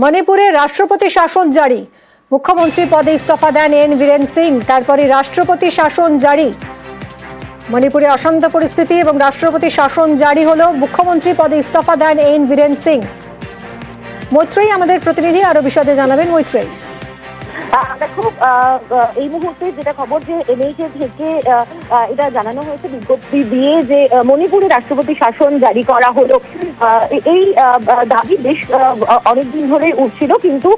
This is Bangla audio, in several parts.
মণিপুরে রাষ্ট্রপতি শাসন জারি, মুখ্যমন্ত্রী পদে ইস্তফা দেন এন বীরেন সিং। তারপরে রাষ্ট্রপতি শাসন জারি। মণিপুরে অশান্ত পরিস্থিতি এবং রাষ্ট্রপতি শাসন জারি হলো। মুখ্যমন্ত্রী পদে ইস্তফা দেন এন বীরেন সিং। মৈত্রেয়ী আমাদের প্রতিনিধি আরো বিশদে জানাবেন। মৈত্রেয়ী, দেখো, এই মুহূর্তে যেটা খবর যে এনএইচএ থেকে এটা জানানো হয়েছে বিজ্ঞপ্তি দিয়ে যে মণিপুরে রাষ্ট্রপতি শাসন জারি করা হলো। এই দাবি বেশ অনেকদিন ধরে উঠছিল, কিন্তু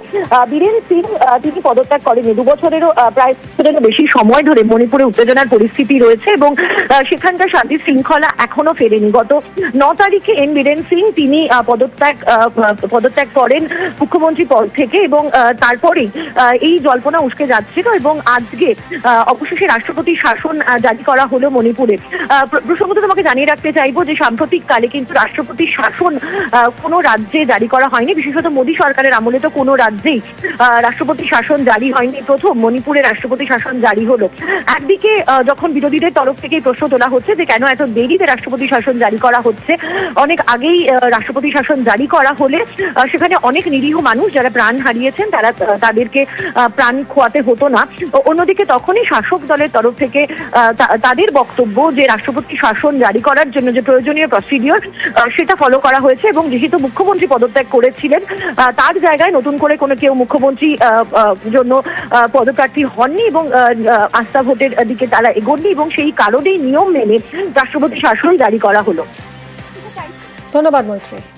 বীরেন সিং তিনি পদত্যাগ করেনি। 2 বছরেরও প্রায় বেশি সময় ধরে মণিপুরে উত্তেজনার পরিস্থিতি রয়েছে এবং সেখানকার শান্তি শৃঙ্খলা এখনো ফেরেনি। গত 9 তারিখে এন বীরেন সিং তিনি পদত্যাগ করেন মুখ্যমন্ত্রী পদ থেকে এবং তারপরেই এই জল্পনা উস্কে যাচ্ছিল এবং আজকে অবশেষে রাষ্ট্রপতি শাসন জারি করা হলো মণিপুরে। প্রসঙ্গত তোমাকে জানিয়ে রাখতে চাইবো যে সাম্প্রতিক কালে কিন্তু রাষ্ট্রপতি শাসন কোনো রাজ্যে জারি করা হয়নি, বিশেষত মোদী সরকারের আমলে তো কোনো রাজ্যেই রাষ্ট্রপতি শাসন জারি হয়নি। প্রথম মণিপুরে রাষ্ট্রপতি শাসন জারি হলো। একদিকে যখন বিরোধীদের তরফ থেকেই প্রশ্ন তোলা হচ্ছে যে কেন এত দেরিতে রাষ্ট্রপতি শাসন জারি করা হচ্ছে, অনেক আগেই রাষ্ট্রপতি শাসন জারি করা হলে সেখানে অনেক নিরীহ মানুষ যারা প্রাণ হারিয়েছেন তাদেরকে প্রাণ খোয়াতে হতো না। অন্যদিকে তখনই শাসক দলের তরফ থেকে তাদের বক্তব্য যে রাষ্ট্রপতি শাসন জারি করার জন্য যে প্রয়োজনীয় প্রসিডিওর সেটা ফলো করা হয়েছে এবং যেহেতু মুখ্যমন্ত্রী পদত্যাগ করেছিলেন তার জায়গায় নতুন করে কোনো কেউ মুখ্যমন্ত্রী জন্য পদপ্রার্থী হননি এবং আস্থা ভোটের দিকে তারা এগোননি এবং সেই কারণেই নিয়ম মেনে রাষ্ট্রপতি শাসন জারি করা হলো। ধন্যবাদ মৈত্রেয়ী।